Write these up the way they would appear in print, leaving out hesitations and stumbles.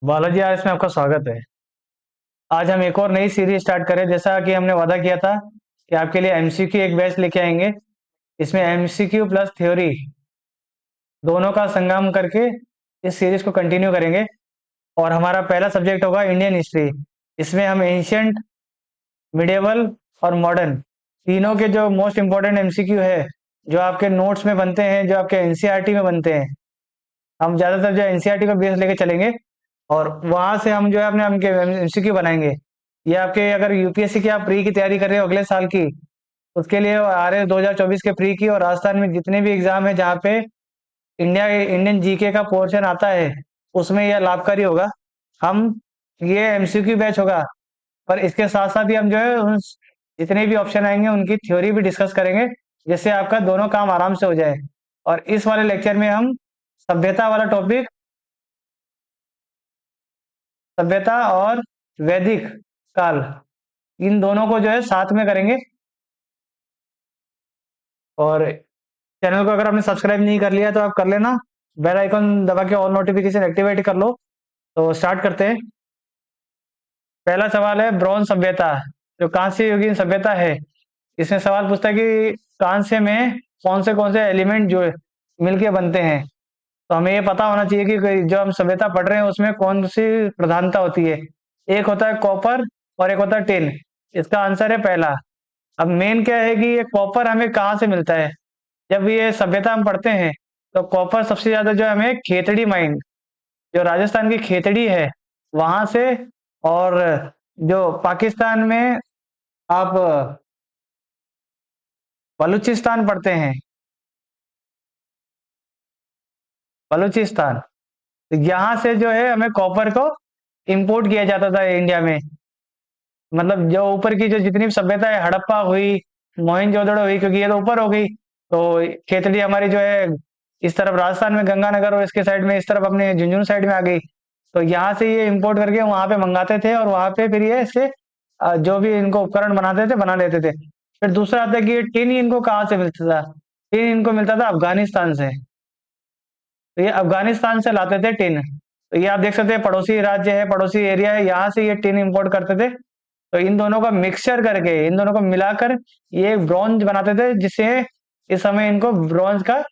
Balaji arts में आपका स्वागत है। आज हम एक और नई सीरीज स्टार्ट करें। जैसा कि हमने वादा किया था कि आपके लिए एमसीक्यू एक बैच लेके आएंगे। इसमें एमसीक्यू प्लस थ्योरी दोनों का संगम करके इस सीरीज को कंटिन्यू करेंगे। और हमारा पहला सब्जेक्ट होगा इंडियन हिस्ट्री। इसमें हम एंशियंट, मिडिवल और मॉडर्न तीनों के जो मोस्ट इम्पोर्टेंट एमसीक्यू है, जो आपके नोट्स में बनते हैं, जो आपके एनसीईआरटी में बनते हैं, हम ज़्यादातर जो एनसीईआरटी का बेस लेके चलेंगे। और वहां से हम जो है अपने एमसीक्यू बनाएंगे। ये आपके अगर यूपीएससी की आप प्री की तैयारी कर रहे हो अगले साल की, उसके लिए आ रहे 2024 के प्री की, और राजस्थान में जितने भी एग्जाम है जहाँ पे इंडियन जीके का पोर्शन आता है, उसमें यह लाभकारी होगा। हम ये एमसीक्यू बैच होगा, पर इसके साथ साथ ही हम जो है जितने भी ऑप्शन आएंगे उनकी थ्योरी भी डिस्कस करेंगे, जिससे आपका दोनों काम आराम से हो जाए। और इस वाले लेक्चर में हम सभ्यता वाला टॉपिक, सभ्यता और वैदिक काल, इन दोनों को जो है साथ में करेंगे। और चैनल को अगर आपने सब्सक्राइब नहीं कर लिया तो आप कर लेना। बेल आइकन दबा के ऑल नोटिफिकेशन एक्टिवेट कर लो। तो स्टार्ट करते हैं। पहला सवाल है ब्रॉन्ज सभ्यता, जो कांस्य युगीन सभ्यता है। इसमें सवाल पूछता है कि कांस्य में कौन से एलिमेंट जो मिलके बनते हैं। तो हमें ये पता होना चाहिए कि जो हम सभ्यता पढ़ रहे हैं उसमें कौन सी प्रधानता होती है। एक होता है कॉपर और एक होता है टिन। इसका आंसर है पहला। अब मेन क्या है कि ये कॉपर हमें कहाँ से मिलता है। जब ये सभ्यता हम पढ़ते हैं तो कॉपर सबसे ज्यादा जो हमें खेतड़ी माइंड, जो राजस्थान की खेतड़ी है, वहां से। और जो पाकिस्तान में आप बलूचिस्तान पढ़ते हैं, बलूचिस्तान, तो यहाँ से जो है हमें कॉपर को इंपोर्ट किया जाता था इंडिया में। मतलब जो ऊपर की जो जितनी भी सभ्यता है, हड़प्पा हुई, मोहनजोदड़ो हुई, क्योंकि ये तो ऊपर हो गई, तो खेतड़ी हमारी जो है इस तरफ राजस्थान में गंगानगर, और इसके साइड में इस तरफ अपने झुंझुनू साइड में आ गई। तो यहाँ से ये इंपोर्ट करके वहां पे मंगाते थे, और वहां पे फिर ये इससे जो भी इनको उपकरण बनाते थे बना लेते थे। फिर दूसरा आता है कि ये टिन इनको कहाँ से मिलता था। टिन इनको मिलता था अफगानिस्तान से। तो ये अफगानिस्तान से लाते थे टिन। तो ये आप देख सकते हैं पड़ोसी राज्य है, पड़ोसी एरिया है, यहाँ से ये टिन इंपोर्ट करते थे। तो इन दोनों का मिक्सचर करके, इन दोनों को मिलाकर ये एक ब्रॉन्ज बनाते थे, जिससे इस समय इनको ब्रॉन्ज का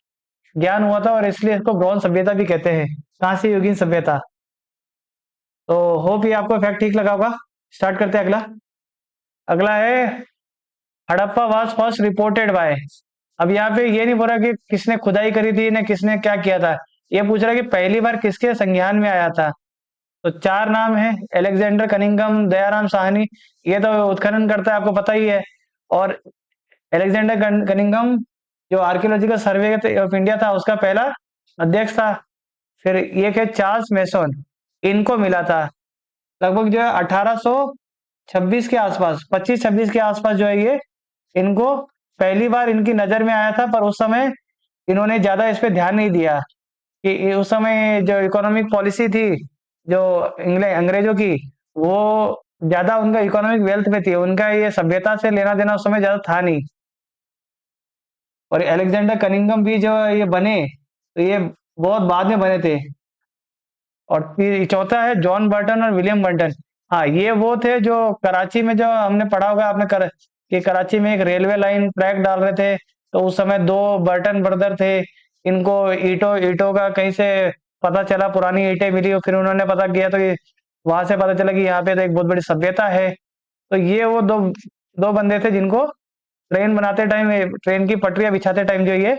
ज्ञान हुआ था, और इसलिए इसको ब्रॉन्ज सभ्यता भी कहते हैं, कांस्य युगीन सभ्यता। तो होप ये आपको फैक्ट ठीक लगा होगा। स्टार्ट करते हैं अगला। अगला है Harappa was first reported by. अब यहाँ पे ये नहीं बोल रहा कि किसने खुदाई करी थी ना किसने क्या किया था। ये पूछ रहा है कि पहली बार किसके संज्ञान में आया था। तो चार नाम है: एलेक्जेंडर कनिंगम, दयाराम साहनी, ये तो उत्खनन करता है, आपको पता ही है। और एलेक्जेंडर कनिंगम जो आर्कियोलॉजिकल सर्वे ऑफ इंडिया था उसका पहला अध्यक्ष था। फिर ये है चार्ल्स मेसन, इनको मिला था लगभग जो है 1826 के आसपास, 25-26 के आसपास जो है ये, इनको पहली बार इनकी नजर में आया था। पर उस समय इन्होंने ज्यादा इस पे ध्यान नहीं दिया कि उस समय जो इकोनॉमिक पॉलिसी थी, जो इंग्लैंड अंग्रेजों की, वो ज्यादा उनका इकोनॉमिक वेल्थ में थी, उनका ये सभ्यता से लेना देना उस समय ज्यादा था नहीं। और अलेक्जेंडर कनिंगम भी जो ये बने, तो ये बहुत बाद में बने थे। और फिर चौथा है जॉन बर्टन और विलियम बर्टन। हाँ, ये वो थे जो कराची में, जो हमने पढ़ा होगा आपने कि कराची में एक रेलवे लाइन ट्रैक डाल रहे थे, तो उस समय दो बर्टन ब्रदर थे। इनको ईटो ईटों का कहीं से पता चला, पुरानी ईंटें मिली, और फिर उन्होंने पता किया, तो ये वहां से पता चला कि यहाँ पे तो एक बहुत बड़ी सभ्यता है। तो ये वो दो दो बंदे थे जिनको ट्रेन बनाते टाइम, ट्रेन की पटरियां बिछाते टाइम जो ये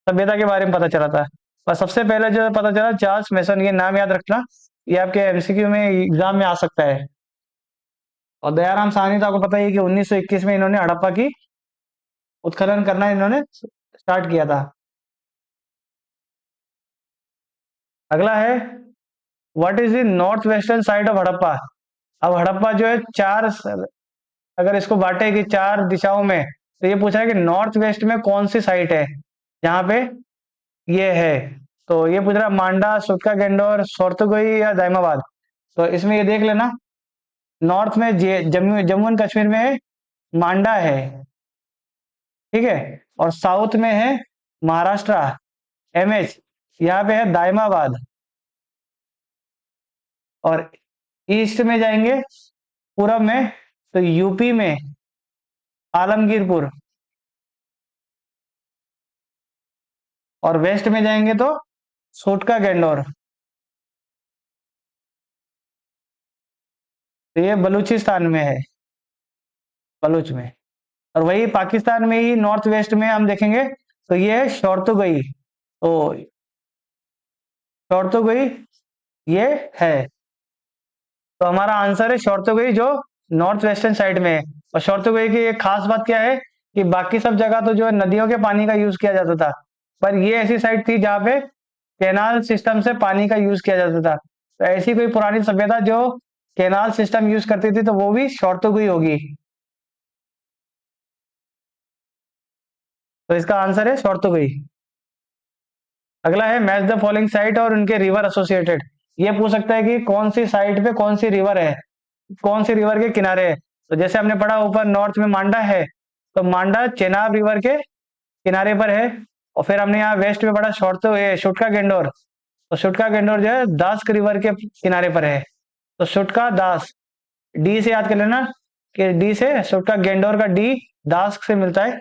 सभ्यता के बारे में पता चला था। और सबसे पहले जो पता चला चार्ल्स मेसन, ये नाम याद रखना, ये आपके एमसीक्यू में एग्जाम में आ सकता है। और दयाराम साहनी तो आपको पता ही है कि 1921 में इन्होंने हड़प्पा की उत्खनन करना इन्होंने स्टार्ट किया था। अगला है what is the north western side of Harappa. अब हड़प्पा जो है अगर इसको बांटे कि चार दिशाओं में, तो ये पूछ रहा है कि नॉर्थ वेस्ट में कौन सी साइट है जहाँ पे ये है। तो ये पूछ रहा है मांडा, सुटका गेंडोर, सोर्तुगई या दाइमाबाद। तो इसमें ये देख लेना, नॉर्थ में जम्मू जम्मू एंड कश्मीर में है, मांडा है, ठीक है। और साउथ में है महाराष्ट्र, एमएच, यहाँ पे है दाइमाबाद। और ईस्ट में जाएंगे, पूरब में, तो यूपी में आलमगीरपुर, और वेस्ट में जाएंगे तो सोटका गैंडोर। तो ये बलूचिस्तान में है, बलूच में। और वही पाकिस्तान में ही नॉर्थ वेस्ट में हम देखेंगे तो ये है शोरतुगई। तो शोरतुगई ये है, तो हमारा आंसर है शोरतुगई, जो नॉर्थ वेस्टर्न साइड में है। और शोरतुगई की एक खास बात क्या है कि बाकी सब जगह तो जो है नदियों के पानी का यूज किया जाता था, पर ये ऐसी साइड थी जहाँ पे कैनाल सिस्टम से पानी का यूज किया जाता था। तो ऐसी कोई पुरानी सभ्यता जो कैनाल सिस्टम यूज करती थी, तो वो भी शोरतुगई होगी। तो इसका आंसर है शोरतुगई। अगला है मैच द फॉलोइंग साइट और उनके रिवर एसोसिएटेड। ये पूछ सकता है कि कौन सी साइट पे कौन सी रिवर है, कौन सी रिवर के किनारे है। तो जैसे हमने पढ़ा ऊपर नॉर्थ में मांडा है, तो मांडा चेनाब रिवर के किनारे पर है। और फिर हमने यहाँ वेस्ट में पढ़ा शुटका गेंडोर, तो शुटका गेंडोर जो है दास्क रिवर के किनारे पर है। तो शुटका दास, डी से याद कर लेना कि डी से शुटका गेंडोर का डी दास्क से मिलता है।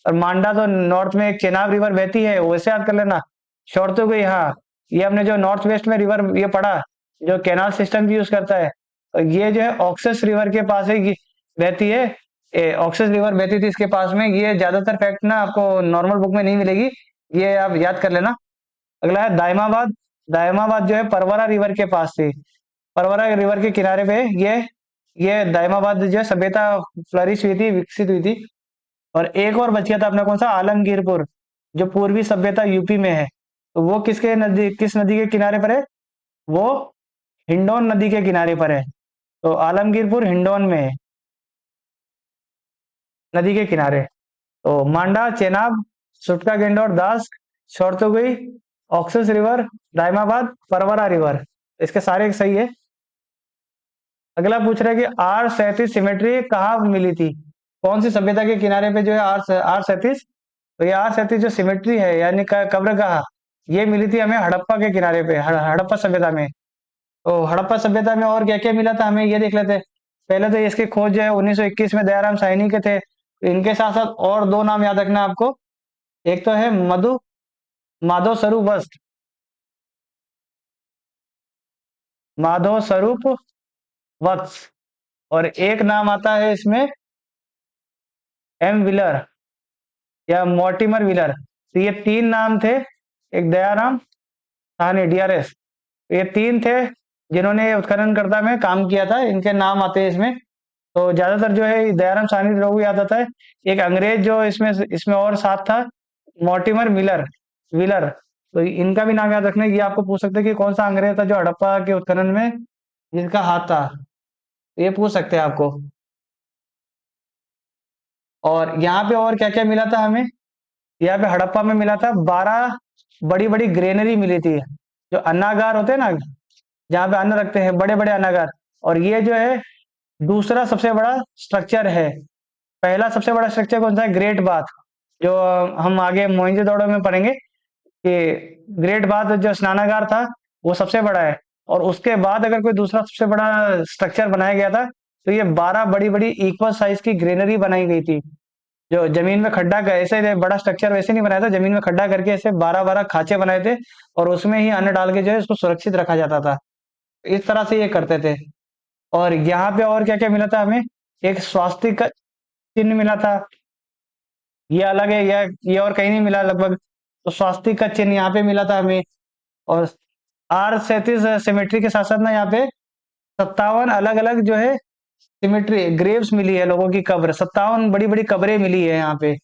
और मांडा तो नॉर्थ में एक चेनाब रिवर बहती है, वैसे याद कर लेना। शॉर्ट तो गई, हाँ। ये हमने जो नॉर्थ वेस्ट में रिवर ये पढ़ा, जो कैनाल सिस्टम यूज करता है, तो ये जो है ऑक्सस रिवर के पास है, बहती है। ऑक्सस रिवर बहती थी इसके पास में। ये ज्यादातर फैक्ट ना आपको नॉर्मल बुक में नहीं मिलेगी, ये आप याद कर लेना। अगला है दायमाबाद। दायमाबाद जो है परवरा रिवर के पास थी, परवरा रिवर के किनारे पे ये दायमाबाद जो है सभ्यता फ्लरिश हुई थी, विकसित हुई थी। और एक और बच गया था अपना, कौन सा, आलमगीरपुर, जो पूर्वी सभ्यता यूपी में है। तो वो किसके नदी, किस नदी के किनारे पर है? वो हिंडौन नदी के किनारे पर है। तो आलमगीरपुर हिंडौन में है, नदी के किनारे। तो मांडा, चेनाब, सुटका गेंडोर, दास, शोरतुगई, Oxus river, Daimabad, Pravara river, इसके सारे सही है। अगला पूछ रहा है कि R37 सिमेट्री कहाँ मिली थी? कौन सी सभ्यता के किनारे पे जो है R37? तो ये R37 जो सिमेट्री है, यानी कब्र कहाँ, ये मिली थी हमें हड़प्पा के किनारे पे, हड़प्पा सभ्यता में। तो हड़प्पा सभ्यता में और क्या क्या मिला था हमें, ये देख लेते हैं। पहले तो इसकी खोज जो है 1921 में दयाराम साहनी के थे। इनके साथ साथ और दो नाम याद रखना आपको। एक तो है मधु माधव स्वरूप वस्त, माधव स्वरूप वत्स। और एक नाम आता है इसमें M विलर या मॉर्टिमर विलर। तो ये तीन नाम थे, एक दयाराम साहनी DRS। ये तीन थे जिन्होंने उत्खननकर्ता में काम किया था, इनके नाम आते हैं इसमें। तो ज्यादातर जो है दयाराम साहनी लोगों को याद आता है। एक अंग्रेज जो इसमें इसमें और साथ था, मॉर्टिमर मिलर विलर। तो इनका भी नाम याद रखना। ये आपको पूछ सकते हैं कि कौन सा अंग्रेज था जो हड़प्पा के उत्खनन में जिनका हाथ था, ये पूछ सकते हैं आपको। और यहाँ पे और क्या क्या मिला था हमें, यहाँ पे हड़प्पा में मिला था 12 बड़ी बड़ी ग्रेनरी मिली थी, जो अन्नागार होते हैं ना, जहाँ पे अन्न रखते हैं, बड़े बड़े अन्नागार। और ये जो है दूसरा सबसे बड़ा स्ट्रक्चर है। पहला सबसे बड़ा स्ट्रक्चर कौन सा है? ग्रेट बाथ, जो हम आगे मोहनजोदड़ो में पढ़ेंगे कि ग्रेट बाथ जो स्नानागार था वो सबसे बड़ा है। और उसके बाद अगर कोई दूसरा सबसे बड़ा स्ट्रक्चर बनाया गया था, तो ये 12 बड़ी बड़ी इक्वल साइज की ग्रेनरी बनाई गई थी, जो जमीन में खड्डा कर, ऐसे बड़ा स्ट्रक्चर वैसे नहीं बनाया था, जमीन में खड्डा करके ऐसे 12 खाचे बनाए थे, और उसमें ही अन्न डाल के जो है इसको सुरक्षित रखा जाता था। इस तरह से ये करते थे। और यहाँ पे और क्या क्या मिला था हमें? एक स्वास्तिक का चिन्ह मिला था, ये अलग है, ये और कहीं नहीं मिला लगभग। तो स्वास्तिक का चिन्ह यहाँ पे मिला था हमें। और R37 सिमेट्री के साथ साथ ना यहाँ पे 57 अलग अलग जो है सिमेट्री ग्रेव्स मिली है, लोगों की कब्र, 57 बड़ी बड़ी कब्रें मिली है यहाँ पे।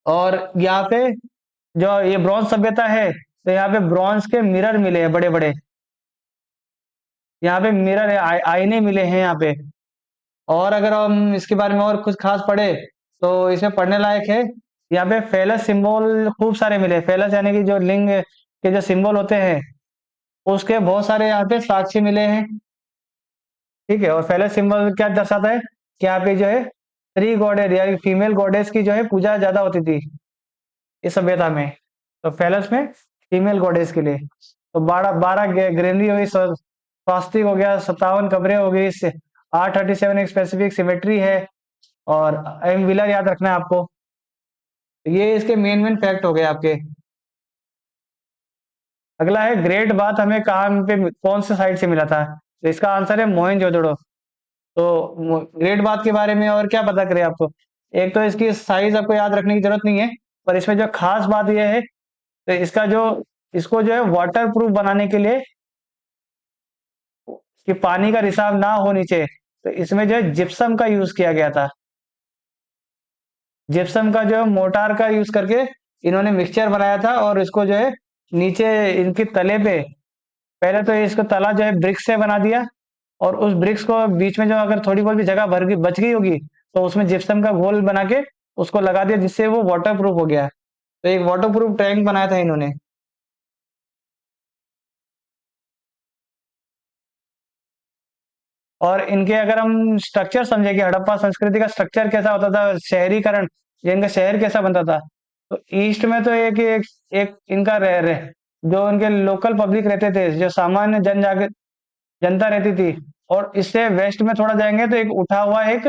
और यहाँ पे जो ये ब्रॉन्ज सभ्यता है, तो यहाँ पे ब्रॉन्ज के मिरर मिले हैं बड़े बड़े, यहाँ पे मिरर है, आईने मिले हैं यहाँ पे। और अगर हम इसके बारे में और कुछ खास पढ़े, तो इसमें पढ़ने लायक है। यहाँ पे फेलस सिंबल खूब सारे मिले, फेलस यानी कि जो लिंग के जो सिंबल होते हैं, उसके बहुत सारे यहाँ पे साक्ष्य मिले हैं। ठीक है। और फेलस सिंबल क्या दर्शाता है कि यहाँ पे जो है स्त्री गॉडेस या फीमेल गॉडेस की जो है पूजा ज्यादा होती थी इस सभ्यता में। तो फेलस में फीमेल गॉडेस के लिए। तो 12 ग्रेनरी हो गई, स्वास्तिक हो गया, 57 कब्रें हो गई, R37 एक स्पेसिफिक सिमेट्री है, और एम व्हीलर याद रखना है आपको। ये इसके मेन मेन फैक्ट हो गए आपके। अगला है ग्रेट बाथ हमें कहाँ पे कौन से साइड से मिला था? तो इसका आंसर है मोहनजोदड़ो। तो ग्रेट बाथ के बारे में और क्या पता करें आपको? एक तो इसकी साइज आपको याद रखने की जरूरत नहीं है, पर इसमें जो खास बात यह है, तो इसका जो इसको जो है वाटर प्रूफ बनाने के लिए, कि पानी का रिसाव ना हो नीचे, तो इसमें जो है जिप्सम का यूज किया गया था। जिप्सम का जो है मोटार का यूज करके इन्होंने मिक्सचर बनाया था, और इसको जो है नीचे इनकी तले पे, पहले तो इसको तला जो है ब्रिक्स से बना दिया, और उस ब्रिक्स को बीच में जो अगर थोड़ी बहुत भी जगह भर गई बच गई होगी, तो उसमें जिप्सम का घोल बना के उसको लगा दिया, जिससे वो वाटर प्रूफ हो गया। तो एक वाटर प्रूफ टैंक बनाया था इन्होंने। और इनके अगर हम स्ट्रक्चर समझे कि हड़प्पा संस्कृति का स्ट्रक्चर कैसा होता था, शहरीकरण, या इनका शहर कैसा बनता था, तो ईस्ट में तो एक इनका जो इनके लोकल पब्लिक रहते थे, जो सामान्य जनता रहती थी, और इससे वेस्ट में थोड़ा जाएंगे तो एक उठा हुआ एक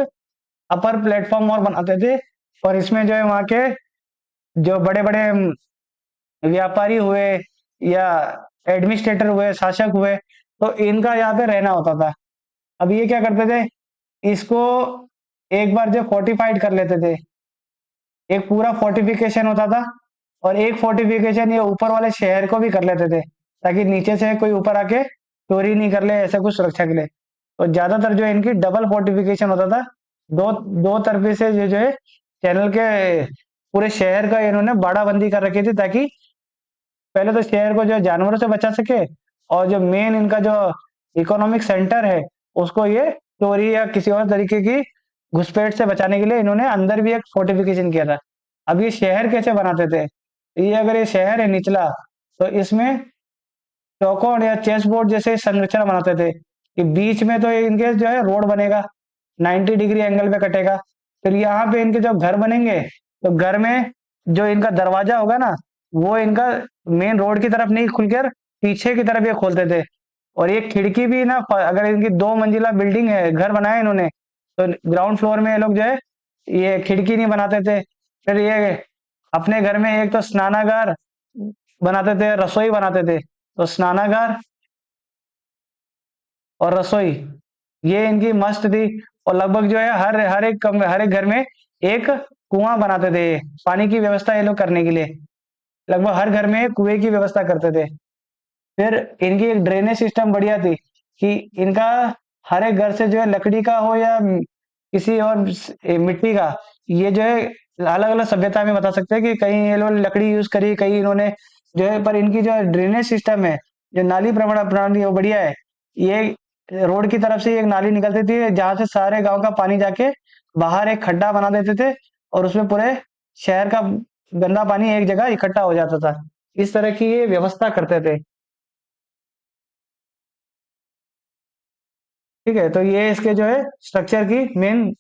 अपर प्लेटफॉर्म और बनाते थे, और इसमें जो है वहाँ के जो बड़े बड़े व्यापारी हुए, या एडमिनिस्ट्रेटर हुए, शासक हुए, तो इनका यहाँ पे रहना होता था। अब ये क्या करते थे, इसको एक बार जब फोर्टिफाइड कर लेते थे, एक पूरा फोर्टिफिकेशन होता था, और एक फोर्टिफिकेशन ये ऊपर वाले शहर को भी कर लेते थे, ताकि नीचे से कोई ऊपर आके चोरी नहीं कर ले, ऐसा कुछ सुरक्षा के लिए। तो ज्यादातर जो है इनकी डबल फोर्टिफिकेशन होता था, दो दो तरफे से जो जो है चैनल के पूरे शहर का इन्होंने बाड़ाबंदी कर रखी थी, ताकि पहले तो शहर को जो है जानवरों से बचा सके, और जो मेन इनका जो इकोनॉमिक सेंटर है, उसको ये चोरी या किसी और तरीके की घुसपैठ से बचाने के लिए इन्होंने अंदर भी एक फोर्टिफिकेशन किया था। अब ये शहर कैसे बनाते थे? ये अगर ये शहर है निचला, तो इसमें चौकोर या चेस बोर्ड जैसे संरचना बनाते थे, कि बीच में तो इनके जो है रोड बनेगा, 90 डिग्री एंगल पे कटेगा। फिर यहाँ पे इनके जब घर बनेंगे, तो घर में जो इनका दरवाजा होगा ना, वो इनका मेन रोड की तरफ नहीं खुलकर पीछे की तरफ ये खोलते थे। और ये खिड़की भी ना, अगर इनकी 2 मंजिला बिल्डिंग है, घर बनाया इन्होंने, तो ग्राउंड फ्लोर में ये लोग जो है ये खिड़की नहीं बनाते थे। फिर ये अपने घर में एक तो स्नानागार बनाते थे, रसोई बनाते थे। तो स्नानागार और रसोई, ये इनकी मस्त थी। और लगभग जो है हर एक घर में एक कुआं बनाते थे, पानी की व्यवस्था ये लोग करने के लिए लगभग हर घर में कुएं की व्यवस्था करते थे। फिर इनकी एक ड्रेनेज सिस्टम बढ़िया थी, कि इनका हर एक घर से जो है लकड़ी का हो या किसी और मिट्टी का, ये जो है अलग अलग सभ्यता में बता सकते हैं कि कहीं ये लोग लकड़ी यूज करी, कहीं इन्होंने जो है, पर इनकी जो ड्रेनेज सिस्टम है, जो नाली प्रबंधन प्रणाली है, वो बढ़िया है। ये रोड की तरफ से एक नाली निकलती थी, जहां से सारे गांव का पानी जाके बाहर एक खड्डा बना देते थे, और उसमें पूरे शहर का गंदा पानी एक जगह इकट्ठा हो जाता था। इस तरह की ये व्यवस्था करते थे। ठीक है, तो ये इसके जो है स्ट्रक्चर की मेन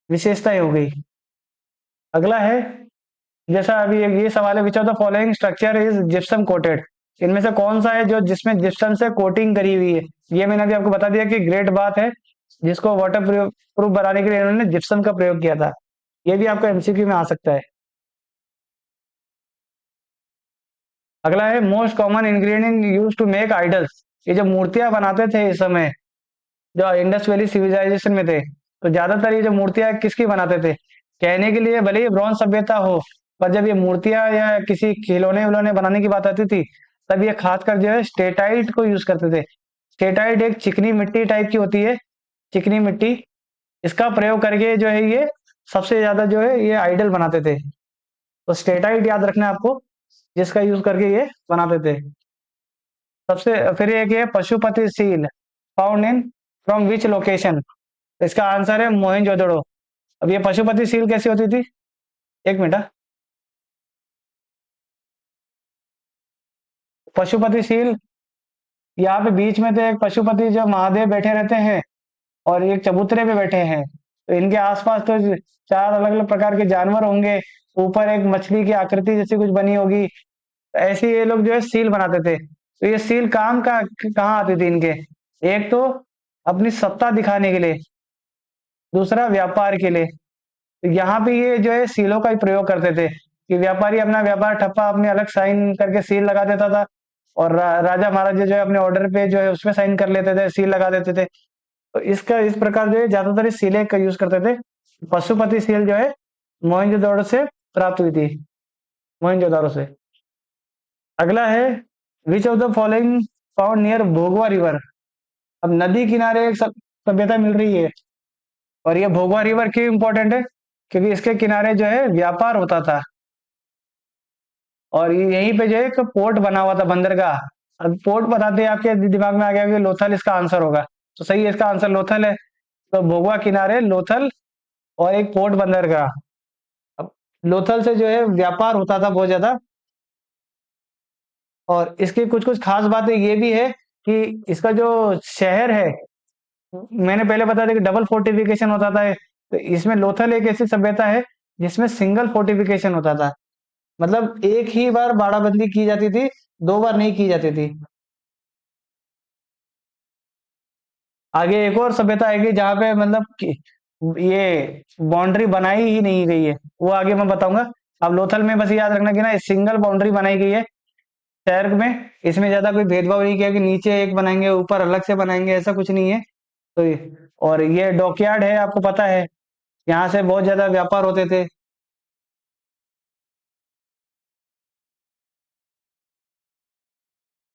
विशेषताएं हो गई। अगला है, जैसा अभी ये सवाल है, which of the following structure is gypsum coated? इनमें से कौन सा है जो जिसमें जिप्सम से कोटिंग करी हुई है? ये मैंने अभी आपको बता दिया कि ग्रेट बात है, जिसको वाटर प्रूफ बनाने के लिए इन्होंने जिप्सम का प्रयोग किया था। ये भी आपको एमसीक्यू में आ सकता है। अगला है, most common ingredient use to make idols? ये जो मूर्तियां बनाते थे इस समय, जो इंडस वैली सिविलाइजेशन में थे, तो ज्यादातर ये जो मूर्तियां किसकी बनाते थे? कहने के लिए भले ही ब्रॉन्ज सभ्यता हो, पर जब ये मूर्तियां या किसी खिलौने विलौने बनाने की बात आती थी, तब ये खासकर जो है स्टेटाइट को यूज करते थे। स्टेटाइट एक चिकनी मिट्टी टाइप की होती है, चिकनी मिट्टी, इसका प्रयोग करके जो है ये सबसे ज्यादा जो है ये आइडल बनाते थे। तो स्टेटाइट याद रखना है आपको, जिसका यूज करके ये बनाते थे। सबसे फिर एक ये Pashupati seal found in from which location? इसका आंसर है मोहनजोदड़ो। अब ये पशुपति सील कैसी होती थी? एक मिनट हाँ। पशुपति सील, यहाँ पे बीच में तो एक पशुपति जो महादेव बैठे रहते हैं, और एक चबूतरे पे बैठे हैं, तो इनके आसपास तो 4 अलग अलग प्रकार के जानवर होंगे, ऊपर एक मछली की आकृति जैसी कुछ बनी होगी। तो ऐसे ये लोग जो है सील बनाते थे। तो ये सील काम का कहाँ आती थी इनके? एक तो अपनी सत्ता दिखाने के लिए, दूसरा व्यापार के लिए। तो यहाँ पे ये जो है सीलों का ही प्रयोग करते थे कि व्यापारी अपना व्यापार ठप्पा अपने अलग साइन करके सील लगा देता था, और राजा महाराजा जो है अपने ऑर्डर पे जो है उसमें साइन कर लेते थे, सील लगा देते थे। तो इसका इस प्रकार जो है ज्यादातर इस सीले का यूज करते थे। पशुपति सील जो है मोहनजोदड़ो से प्राप्त हुई थी, मोहनजोदारो से। अगला है, which of the following found near Bhogava river. अब नदी किनारे एक सभ्यता मिल रही है, और ये भोगवा रिवर क्यों इंपॉर्टेंट है? क्योंकि इसके किनारे जो है व्यापार होता था, और यहीं पे जो है एक पोर्ट बना हुआ था, बंदरगाह। अब पोर्ट बताते ही आपके दिमाग में आ गया कि लोथल इसका आंसर होगा, तो सही है, इसका आंसर लोथल है। तो भोगवा किनारे लोथल और एक पोर्ट बंदरगाह। अब लोथल से जो है व्यापार होता था बहुत ज्यादा, और इसकी कुछ कुछ खास बातें ये भी है कि इसका जो शहर है, मैंने पहले बताया था कि डबल फोर्टिफिकेशन होता था, तो इसमें लोथल एक ऐसी सभ्यता है जिसमें सिंगल फोर्टिफिकेशन होता था। मतलब एक ही बार बाड़ाबंदी की जाती थी, दो बार नहीं की जाती थी। आगे एक और सभ्यता आएगी जहां पे मतलब कि ये बाउंड्री बनाई ही नहीं गई है, वो आगे मैं बताऊंगा। अब लोथल में बस याद रखना कि ना सिंगल बाउंड्री बनाई गई है शहर में, इसमें ज्यादा कोई भेदभाव नहीं किया कि नीचे एक बनाएंगे ऊपर अलग से बनाएंगे, ऐसा कुछ नहीं है। तो और ये डॉकयार्ड है, आपको पता है, यहाँ से बहुत ज्यादा व्यापार होते थे।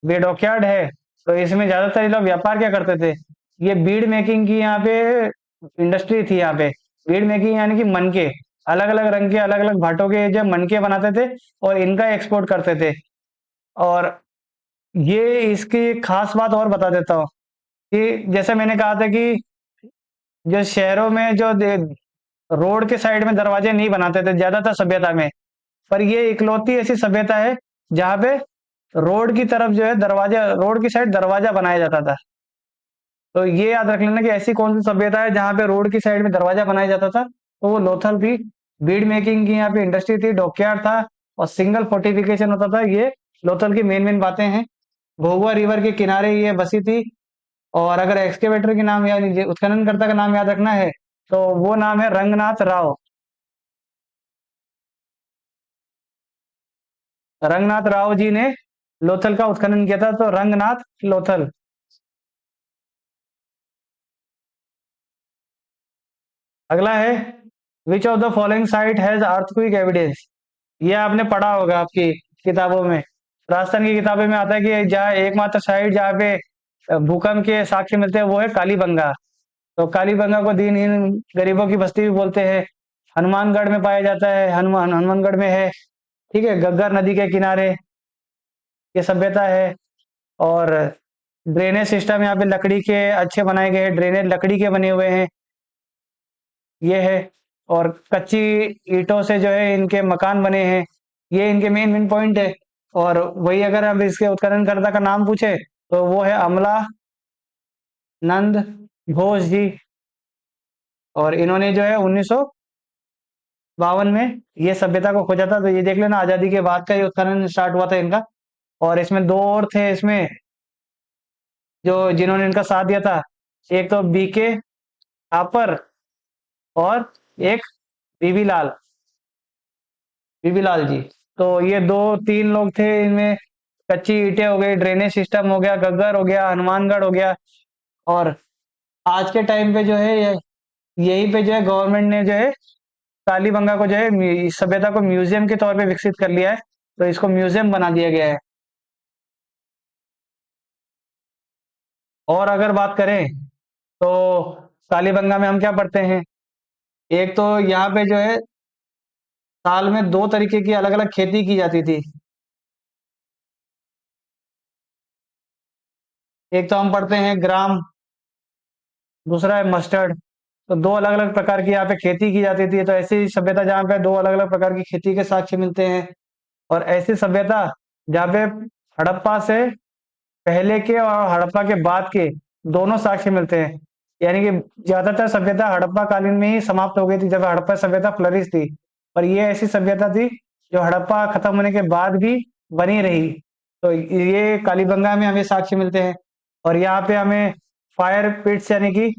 ये डॉकयार्ड है, तो इसमें ज्यादातर ये लोग व्यापार क्या करते थे? ये बीड मेकिंग की यहाँ पे इंडस्ट्री थी यहाँ पे। बीड मेकिंग यानी कि मनके, अलग अलग रंग के अलग अलग भाटों के जो मनके बनाते थे, और इनका एक्सपोर्ट करते थे। और ये इसकी खास बात और बता देता हूँ कि जैसे मैंने कहा था कि जो शहरों में जो रोड के साइड में दरवाजे नहीं बनाते थे ज्यादातर सभ्यता में, पर ये इकलौती ऐसी सभ्यता है जहाँ पे रोड की तरफ जो है दरवाजा, रोड की साइड दरवाजा बनाया जाता था। तो ये याद रख लेना कि ऐसी कौन सी सभ्यता है जहाँ पे रोड की साइड में दरवाजा बनाया जाता था, तो वो लोथल थी। बीड मेकिंग की यहाँ पे इंडस्ट्री थी, डॉकयार्ड था, और सिंगल फोर्टिफिकेशन होता था। ये लोथल की मेन मेन बातें हैं। भोगवा रिवर के किनारे ये बसी थी। और अगर एक्सकेवेटर के नाम याद, उत्खननकर्ता का नाम याद रखना है, तो वो नाम है रंगनाथ राव। रंगनाथ राव जी ने लोथल का उत्खनन किया था, तो रंगनाथ लोथल। अगला है, which of the following site has earthquake evidence. ये आपने पढ़ा होगा आपकी किताबों में, राजस्थान की किताबों में आता है कि जहाँ एकमात्र साइट जहाँ पे भूकंप के साक्ष्य मिलते हैं वो है कालीबंगा। तो कालीबंगा को दीनहीन गरीबों की बस्ती भी बोलते हैं। हनुमानगढ़ में पाया जाता है, हनुमानगढ़ में है। ठीक है, गग्गर नदी के किनारे ये सभ्यता है। और ड्रेनेज सिस्टम यहाँ पे लकड़ी के अच्छे बनाए गए हैं, ड्रेनेज लकड़ी के बने हुए हैं, ये है। और कच्ची ईंटों से जो है इनके मकान बने हैं, ये इनके मेन मेन पॉइंट है। और वही अगर हम इसके उत्खननकर्ता का नाम पूछे, तो वो है अमला नंद घोष जी। और इन्होंने जो है 1952 में ये सभ्यता को खोजा था। तो ये देख लेना, आजादी के बाद का ये उत्खनन स्टार्ट हुआ था इनका। और इसमें दो और थे इसमें जो जिन्होंने इनका साथ दिया था, एक तो बीके थापर, और एक बीबी लाल, बीबी लाल जी। तो ये दो तीन लोग थे इनमें। कच्ची ईंटें हो गई, ड्रेनेज सिस्टम हो गया, गग्गर हो गया, हनुमानगढ़ हो गया। और आज के टाइम पे जो है यहीं पे जो है गवर्नमेंट ने जो है कालीबंगा को जो है इस सभ्यता को म्यूजियम के तौर पे विकसित कर लिया है। तो इसको म्यूजियम बना दिया गया है। और अगर बात करें तो कालीबंगा में हम क्या पढ़ते हैं? एक तो यहाँ पे जो है साल में दो तरीके की अलग अलग खेती की जाती थी। एक तो हम पढ़ते हैं ग्राम, दूसरा है मस्टर्ड। तो दो अलग अलग प्रकार की यहाँ पे खेती की जाती थी। तो ऐसी सभ्यता जहाँ पे दो अलग अलग प्रकार की खेती के साक्ष्य मिलते हैं। और ऐसी सभ्यता जहाँ पे हड़प्पा से पहले के और हड़प्पा के बाद के दोनों साक्ष्य मिलते हैं। यानी कि ज्यादातर सभ्यता हड़प्पा कालीन में ही समाप्त हो गई थी, जब हड़प्पा सभ्यता फ्लरिश थी। पर ये ऐसी सभ्यता थी जो हड़प्पा खत्म होने के बाद भी बनी रही। तो ये कालीबंगा में हमें साक्ष्य मिलते हैं। और यहाँ पे हमें फायर पिट्स यानी कि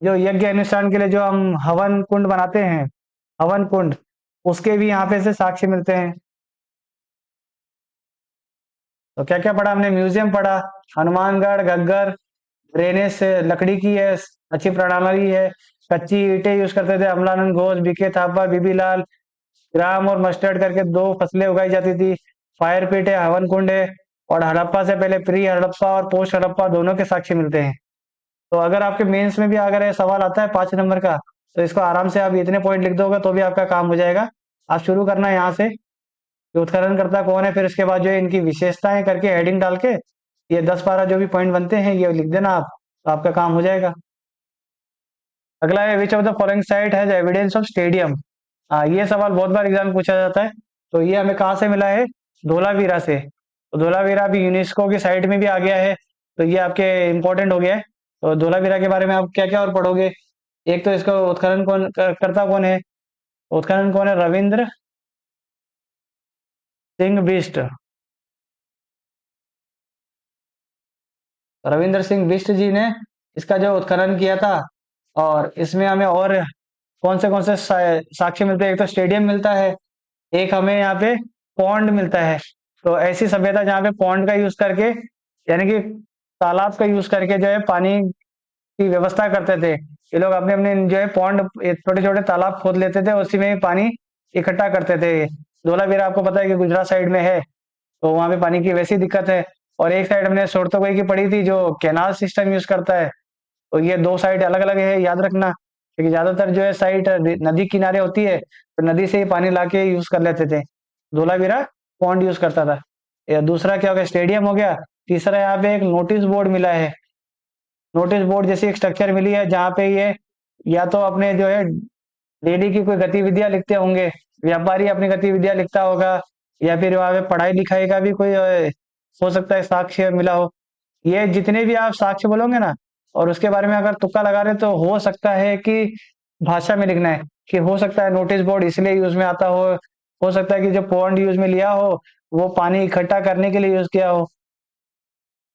जो यज्ञ अनुष्ठान के लिए जो हम हवन कुंड बनाते हैं, हवन कुंड, उसके भी यहाँ पे से साक्ष्य मिलते हैं। तो क्या क्या पढ़ा हमने? म्यूजियम पढ़ा, हनुमानगढ़, घग्गर, ड्रेनेज से लकड़ी की है, अच्छी प्रणाली है, कच्ची ईंटें यूज करते थे, अमलानंद घोष, बीके थापा, बीबी लाल, ग्राम और मस्टर्ड करके दो फसलें उगाई जाती थी, फायर पिट है, हवन कुंड है, और हड़प्पा से पहले प्री हड़प्पा और पोस्ट हड़प्पा दोनों के साक्ष्य मिलते हैं। तो अगर आपके मेंस में भी अगर ये सवाल आता है 5 नंबर का, तो इसको आराम से आप इतने पॉइंट लिख दोगे तो भी आपका काम हो जाएगा। आप शुरू करना है यहाँ से कि उत्खननकर्ता कौन है, फिर उसके बाद जो है इनकी विशेषताएं करके हेडिंग डाल के ये 10-12 जो भी पॉइंट बनते हैं ये लिख देना आप, तो आपका काम हो जाएगा। अगला है which of the following site has evidence of stadium. ये सवाल बहुत बार एग्जाम में पूछा जाता है। तो ये हमें कहाँ से मिला है? धोलावीरा से। तो धोलावीरा भी यूनेस्को की साइट में भी आ गया है, तो ये आपके इम्पोर्टेंट हो गया है। तो धोलावीरा के बारे में आप क्या क्या और पढ़ोगे? एक तो इसका उत्खनन कौन करता कौन है? उत्खनन कौन है? रविंद्र सिंह बिष्ट। रविंद्र सिंह बिष्ट जी ने इसका जो उत्खनन किया था। और इसमें हमें और कौन से साक्ष्य मिलते हैं? एक तो स्टेडियम मिलता है, एक हमें यहाँ पे पॉन्ड मिलता है। तो ऐसी सभ्यता जहाँ पे पॉन्ड का यूज करके यानी कि तालाब का यूज करके जो है पानी की व्यवस्था करते थे। ये लोग अपने अपने जो है पॉन्ड, छोटे छोटे तालाब खोद लेते थे, उसी में ही पानी इकट्ठा करते थे। धोलावीरा आपको पता है कि गुजरात साइड में है, तो वहां पे पानी की वैसी दिक्कत है। और एक साइड हमने सोरतोगई की पढ़ी थी जो कैनाल सिस्टम यूज करता है। तो ये दो साइड अलग अलग है, याद रखना, क्योंकि ज्यादातर जो है साइड नदी किनारे होती है, तो नदी से ही पानी लाके यूज कर लेते थे। धोलावीरा पॉन्ड यूज करता था। या दूसरा क्या हो गया? स्टेडियम हो गया। तीसरा यहाँ पे एक नोटिस बोर्ड मिला है। नोटिस बोर्ड जैसी एक स्ट्रक्चर मिली है जहाँ पे ये या तो अपने जो है डेली की कोई गतिविधियां लिखते होंगे, व्यापारी अपनी गतिविधियां लिखता होगा, या फिर वहां पे पढ़ाई लिखाई का भी कोई हो सकता है साक्ष्य मिला हो। ये जितने भी आप साक्ष्य बोलोगे ना, और उसके बारे में अगर तुक्का लगा रहे, तो हो सकता है कि भाषा में लिखना है कि हो सकता है नोटिस बोर्ड इसलिए यूज में आता हो सकता है कि जो पॉन्ड यूज में लिया हो वो पानी इकट्ठा करने के लिए यूज किया हो।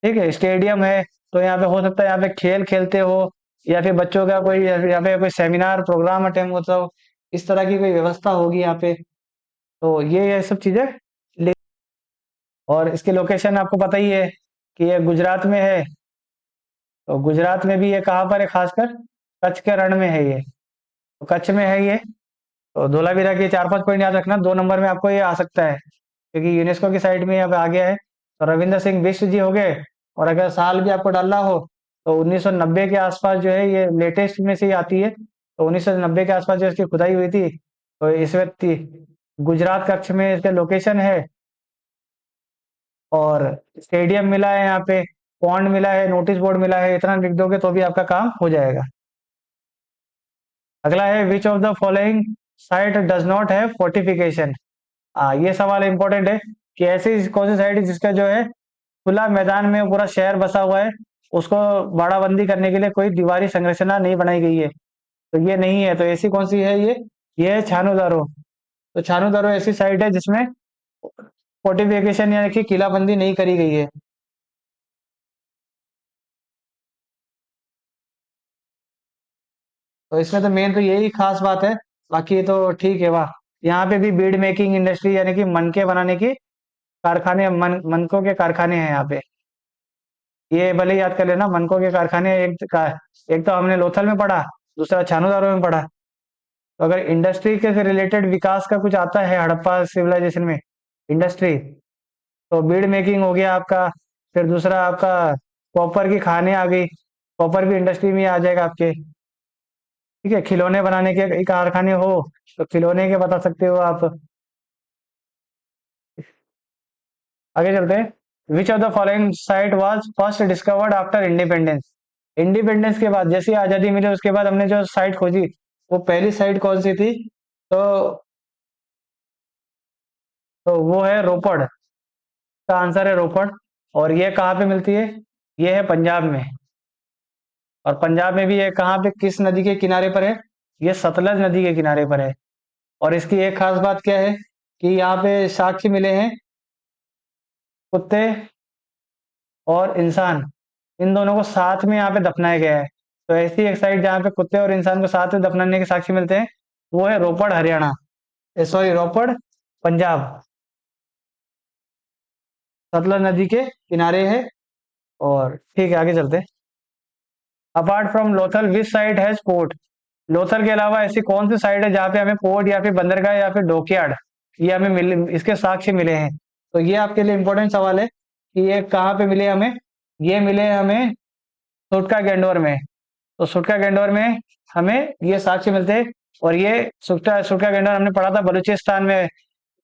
ठीक है, स्टेडियम है, तो यहाँ पे हो सकता है यहाँ पे खेल खेलते हो, या फिर बच्चों का कोई यहाँ पे कोई सेमिनार प्रोग्राम अटेंड होता हो, इस तरह की कोई व्यवस्था होगी यहाँ पे। तो ये सब चीजें और इसकी लोकेशन आपको पता ही है कि ये गुजरात में है। तो गुजरात में भी ये कहाँ पर है? खासकर कच्छ के रण में है ये। तो कच्छ में है ये। तो धोलावीरा के 4-5 पॉइंट याद रखना, 2 नंबर में आपको ये आ सकता है क्योंकि यूनेस्को की साइट में यहाँ पे आ गया है। तो रविंद्र सिंह बिष्ट जी हो गए। और अगर साल भी आपको डालना हो तो 1990 के आसपास जो है, ये लेटेस्ट में से ही आती है। तो 1990 के आसपास जो इसकी खुदाई हुई थी, तो इस व्यक्ति गुजरात कच्छ में इसका लोकेशन है। और स्टेडियम मिला है यहाँ पे, पॉन्ड मिला है, नोटिस बोर्ड मिला है, इतना लिख दोगे तो भी आपका काम हो जाएगा। अगला है which of the following site does not have fortification. ये सवाल इंपॉर्टेंट है कि ऐसी कौन सी साइट है जिसका जो है खुला मैदान में पूरा शहर बसा हुआ है, उसको बाड़ाबंदी करने के लिए कोई दीवारी संरचना नहीं बनाई गई है। तो ये नहीं है, तो ऐसी कौन सी है? ये है छानू दारो। तो छानू दारो ऐसी साइट है जिसमें फोर्टिफिकेशन यानी कि किलाबंदी नहीं करी गई है। तो इसमें तो मेन तो यही खास बात है, बाकी तो ठीक है। वाह, यहाँ पे भी बीड मेकिंग इंडस्ट्री यानी कि मनके बनाने की कारखाने, मनकों के कारखाने हैं यहाँ पे। ये भले ही याद कर लेना, मनकों के कारखाने एक तो हमने लोथल में पढ़ा, दूसरा छानूदारो में पढ़ा। तो अगर इंडस्ट्री के से रिलेटेड विकास का कुछ आता है हड़प्पा सिविलाइजेशन में, इंडस्ट्री, तो बीड मेकिंग हो गया आपका। फिर दूसरा आपका कॉपर की खाने आ गई, कॉपर भी इंडस्ट्री में आ जाएगा आपके। ठीक है, खिलौने बनाने के कारखाने हो तो खिलौने के बता सकते हो आप। आगे चलते हैं। Which of the following site was first discovered after independence. Independence के बाद, जैसी आजादी मिली उसके बाद हमने जो साइट खोजी, वो पहली साइट कौन सी थी? तो वो है रोपड़। का आंसर है रोपड़। और ये कहाँ पे मिलती है? ये है पंजाब में। और पंजाब में भी ये कहाँ पे, किस नदी के किनारे पर है? ये सतलज नदी के किनारे पर है। और इसकी एक खास बात क्या है कि यहाँ पे साक्ष्य मिले हैं कुत्ते और इंसान, इन दोनों को साथ में यहाँ पे दफनाया गया है। तो ऐसी एक साइड जहाँ पे कुत्ते और इंसान को साथ में दफनाने के साक्ष्य मिलते हैं, वो है रोपड़ हरियाणा, सॉरी रोपड़ पंजाब, सतलज नदी के किनारे है। और ठीक है, आगे चलते हैं। Apart from Lothal which site has port, Lothal के अलावा ऐसी कौन सी साइट है जहाँ पे हमें पोर्ट या फिर बंदरगाह या फिर डॉकयार्ड ये हमें मिले, इसके साक्ष्य मिले हैं। तो ये आपके लिए इंपॉर्टेंट सवाल है कि ये कहाँ पे मिले हमें। ये मिले हमें सुटका गैंडोर में। तो सुटका गैंडोर में हमें ये साक्ष्य मिलते हैं। और ये सुटका सुटका गैंडोर हमने पढ़ा था बलूचिस्तान में,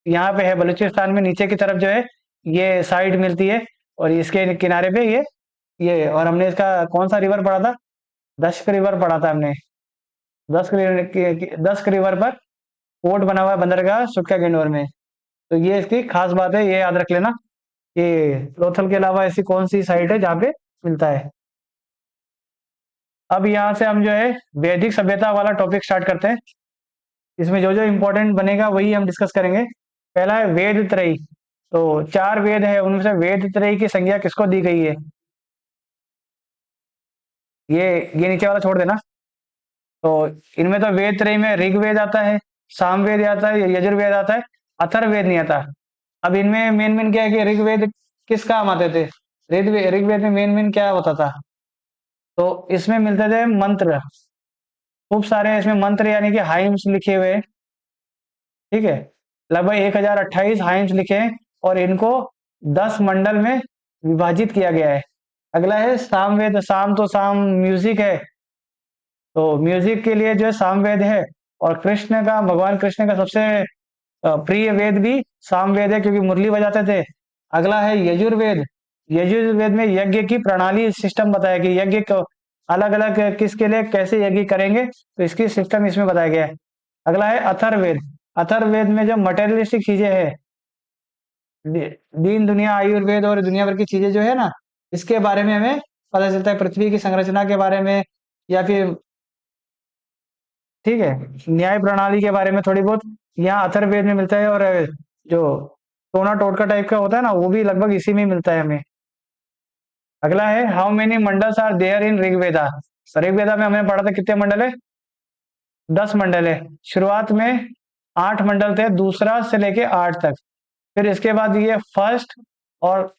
यहाँ पे है बलूचिस्तान में, नीचे की तरफ जो है ये साइट मिलती है। और इसके किनारे पे ये और हमने इसका कौन सा रिवर पढ़ा था, दशक रिवर पढ़ा था हमने। दस रिवर पर पोर्ट बना हुआ है बंदरगाह सुटका गैंडोर में। तो ये इसकी खास बात है, ये याद रख लेना कि लोथल के अलावा ऐसी कौन सी साइट है जहाँ पे मिलता है। अब यहाँ से हम जो है वैदिक सभ्यता वाला टॉपिक स्टार्ट करते हैं। इसमें जो जो इम्पोर्टेंट बनेगा वही हम डिस्कस करेंगे। पहला है वेद त्रयी। तो चार वेद है, उनमें से वेद त्रयी की संज्ञा किसको दी गई है। ये ये नीचे वाला छोड़ देना। तो इनमें तो वेद त्रयी में ऋग्वेद आता है, सामवेद आता है, यजुर्वेद आता है, अथर्ववेद नहीं आता। अब इनमें मेन मेन क्या है कि ऋग्वेद किस काम आते थे। ऋग्वेद में मेन मेन क्या होता था, तो इसमें मिलते थे मंत्र, खूब सारे इसमें मंत्र यानी कि हाइम्स लिखे हुए हैं। ठीक है, लगभग 1028 हाइम्स लिखे हैं और इनको 10 मंडल में विभाजित किया गया है। अगला है सामवेद। साम तो साम म्यूजिक है, तो म्यूजिक के लिए जो है सामवेद है। और कृष्ण का, भगवान कृष्ण का सबसे प्रिय वेद भी सामवेद है क्योंकि मुरली बजाते थे। अगला है यजुर्वेद। यजुर्वेद में यज्ञ की प्रणाली सिस्टम बताया कि यज्ञ को अलग अलग किसके लिए कैसे यज्ञ करेंगे, तो इसकी सिस्टम इसमें बताया गया है। अगला है अथर्ववेद। अथर्ववेद में जो मटेरियलिस्टिक चीजें हैं, दीन दुनिया आयुर्वेद और दुनिया भर की चीजें जो है ना, इसके बारे में हमें पता चलता है, पृथ्वी की संरचना के बारे में या फिर ठीक है न्याय प्रणाली के बारे में थोड़ी बहुत यहाँ अथर्ववेद में मिलता है। और जो टोना टोटका टाइप का होता है ना, वो भी लगभग इसी में ही मिलता है हमें। अगला है how many mandals are there in Rigveda. Rigveda में हमने पढ़ा था कितने मंडल है, 10 मंडल है। शुरुआत में 8 मंडल थे, दूसरा से लेके 8 तक। फिर इसके बाद ये फर्स्ट और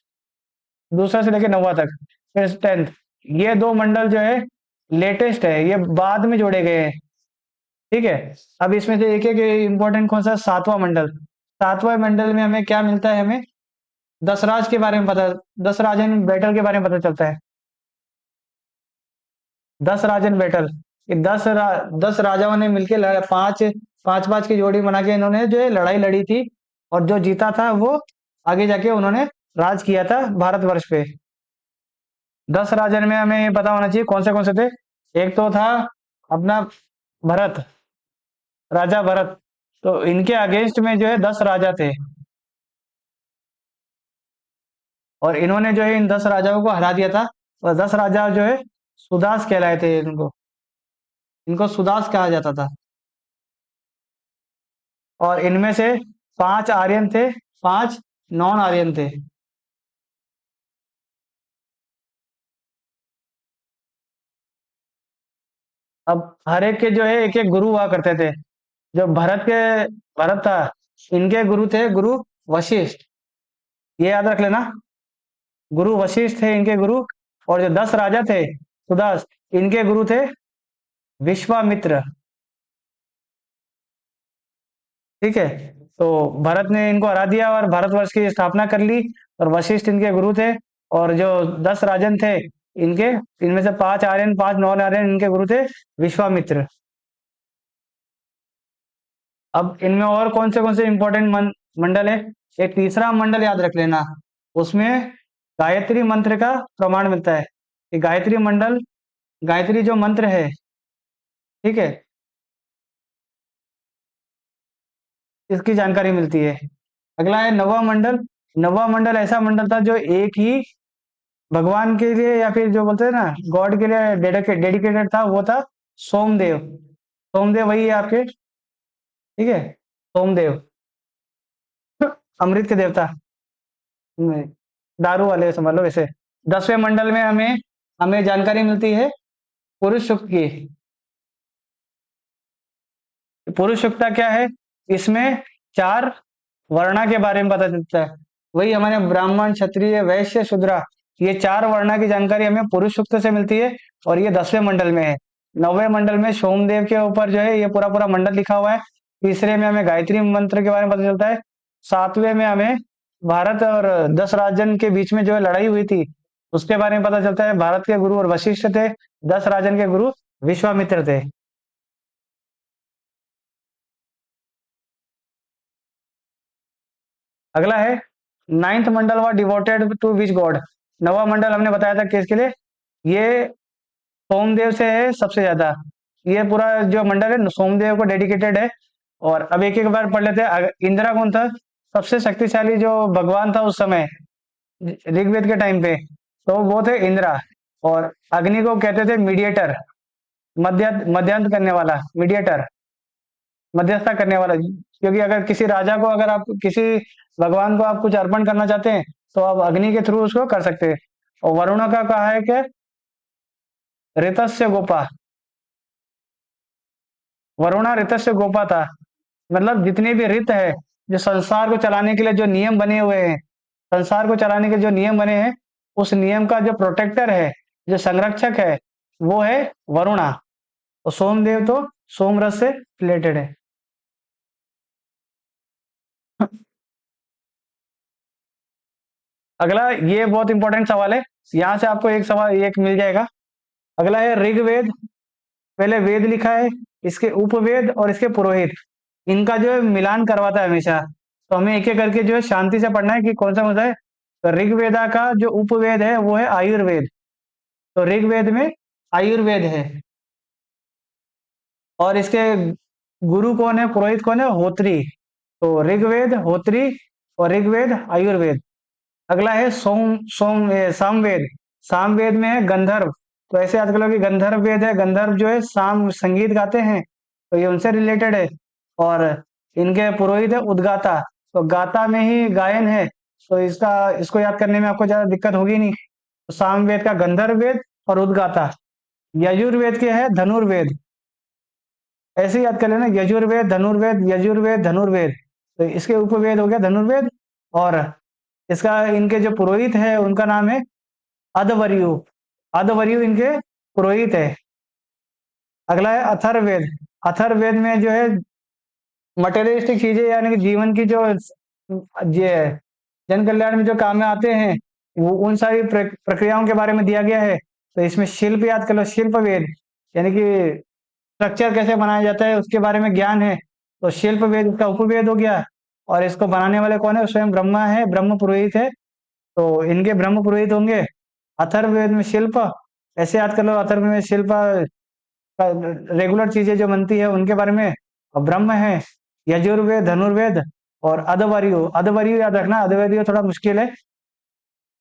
दूसरा से लेके 9वां तक, फिर 10th। ये 2 मंडल जो है लेटेस्ट है, ये बाद में जोड़े गए हैं। ठीक है, अब इसमें से एक एक इंपॉर्टेंट कौन सा, 7वां मंडल। 7वां मंडल में हमें क्या मिलता है, हमें दसराज के बारे में पता, दस राजन बैटल के बारे में पता चलता है। 10 राजन बैटल, ये 10 राजाओं ने मिलकर पांच पांच पांच की जोड़ी बना के इन्होंने जो है लड़ाई लड़ी थी। और जो जीता था वो आगे जाके उन्होंने राज किया था भारतवर्ष पे। 10 राजन में हमें ये पता होना चाहिए कौन से थे। एक तो था अपना भरत, राजा भरत। तो इनके अगेंस्ट में जो है 10 राजा थे और इन्होंने जो है इन 10 राजाओं को हरा दिया था। और 10 राजा जो है सुदास कहलाए थे, इनको इनको सुदास कहा जाता था। और इनमें से 5 आर्यन थे, 5 नॉन आर्यन थे। अब हर एक के जो है एक एक गुरु हुआ करते थे। जो भरत था, इनके गुरु थे गुरु वशिष्ठ, ये याद रख लेना। गुरु वशिष्ठ थे इनके गुरु। और जो 10 राजा थे सुदास, इनके गुरु थे विश्वामित्र। ठीक है, तो भरत ने इनको हरा दिया और भारतवर्ष की स्थापना कर ली। और वशिष्ठ इनके गुरु थे। और जो 10 राजन थे इनके, इनमें से 5 आर्यन 5 नॉन आर्यन इनके गुरु थे विश्वामित्र। अब इनमें और कौन से इंपॉर्टेंट मंडल है। एक तीसरा मंडल याद रख लेना, उसमें गायत्री मंत्र का प्रमाण मिलता है कि गायत्री मंडल, गायत्री जो मंत्र है, ठीक है, इसकी जानकारी मिलती है। अगला है नवा मंडल। नवा मंडल ऐसा मंडल था जो एक ही भगवान के लिए या फिर जो बोलते हैं ना गॉड के लिए डेडिकेटेड था, वो था सोमदेव। सोमदेव वही है आपके, ठीक है, सोमदेव अमृत के देवता। दारू वाले समझ लो इसे। 10वें मंडल में हमें हमें जानकारी मिलती है पुरुष सूक्त की। पुरुष सूक्ता क्या है? इसमें चार वर्णा के बारे में पता चलता है। वही हमारे ब्राह्मण, क्षत्रिय, वैश्य, शूद्रा, ये चार वर्णा की जानकारी हमें पुरुष सूक्त से मिलती है। और ये 10वें मंडल में है। 9वें मंडल में सोमदेव के ऊपर जो है ये पूरा पूरा मंडल लिखा हुआ है। तीसरे में हमें गायत्री मंत्र के बारे में पता चलता है। 7वें में हमें भारत और 10 राजन के बीच में जो है लड़ाई हुई थी उसके बारे में पता चलता है। भारत के गुरु और वशिष्ठ थे, 10 राजन के गुरु विश्वामित्र थे। अगला है नाइन्थ मंडल व डिवोटेड टू विच गॉड। नवा मंडल हमने बताया था किसके लिए? ये सोमदेव से है सबसे ज्यादा। ये पूरा जो मंडल है सोमदेव को डेडिकेटेड है। और अब एक एक बार पढ़ लेते हैं। इंद्रा कौन था? सबसे शक्तिशाली जो भगवान था उस समय ऋग्वेद के टाइम पे, तो वो थे इंद्रा। और अग्नि को कहते थे मीडिएटर, मध्यांत करने वाला, मीडिएटर, मध्यस्थता करने वाला। क्योंकि अगर किसी राजा को, अगर आप किसी भगवान को आप कुछ अर्पण करना चाहते हैं तो आप अग्नि के थ्रू उसको कर सकते हैं। और वरुण का कहा है कि ऋतस्य गोपा, वरुणा ऋतस्य गोपा था। मतलब जितने भी ऋत है, जो संसार को चलाने के लिए जो नियम बने हुए हैं, संसार को चलाने के जो नियम बने हैं, उस नियम का जो प्रोटेक्टर है, जो संरक्षक है, वो है वरुणा। और सोमदेव तो सोमरस से रिलेटेड है। अगला ये बहुत इंपॉर्टेंट सवाल है। यहाँ से आपको एक सवाल एक मिल जाएगा। अगला है ऋग्वेद। पहले वेद लिखा है, इसके उपवेद और इसके पुरोहित, इनका जो है मिलान करवाता है हमेशा। तो हमें एक एक करके जो है शांति से पढ़ना है कि कौन सा होता है। तो ऋग्वेदा का जो उपवेद है वो है आयुर्वेद। तो ऋग्वेद में आयुर्वेद है। और इसके गुरु कौन है, पुरोहित कौन है? होत्री। तो ऋग्वेद होत्री और ऋग्वेद आयुर्वेद। अगला है सामवेद। सामवेद में है गंधर्व। तो ऐसे याद कर लो कि गंधर्व वेद है, गंधर्व जो है साम संगीत गाते हैं, तो ये उनसे रिलेटेड है। और इनके पुरोहित है उद्गाता। तो गाता में ही गायन है, तो इसको याद करने में आपको ज्यादा दिक्कत होगी नहीं। तो सामवेद का गंधर्व वेद और उद्गाता। यजुर्वेद के है धनुर्वेद। ऐसे ही याद कर लेना, यजुर्वेद धनुर्वेद, यजुर्वेद धनुर्वेद। तो इसके उपवेद हो गया धनुर्वेद। और इसका इनके जो पुरोहित है उनका नाम है अधवर्यु। अधवर्यु इनके पुरोहित है। अगला है अथर्ववेद। अथर्ववेद में जो है मटेरियलिस्टिक चीजें, यानी कि जीवन की जो ये जन कल्याण में जो काम में आते हैं, वो उन सारी प्रक्रियाओं के बारे में दिया गया है। तो इसमें शिल्प याद कर लो, शिल्प वेद, यानी कि स्ट्रक्चर कैसे बनाया जाता है उसके बारे में ज्ञान है। तो शिल्प वेद इसका उपवेद हो गया। और इसको बनाने वाले कौन है? स्वयं ब्रह्मा है, ब्रह्म पुरोहित है। तो इनके ब्रह्म पुरोहित होंगे। अथर्ववेद में शिल्प, ऐसे याद कर लो, अथर्व में शिल्प रेगुलर चीजें जो बनती है उनके बारे में। और ब्रह्म है, यजुर्वेद धनुर्वेद और अधवर्यु। अधवर्यु याद रखना, अधवर्यु थोड़ा मुश्किल है,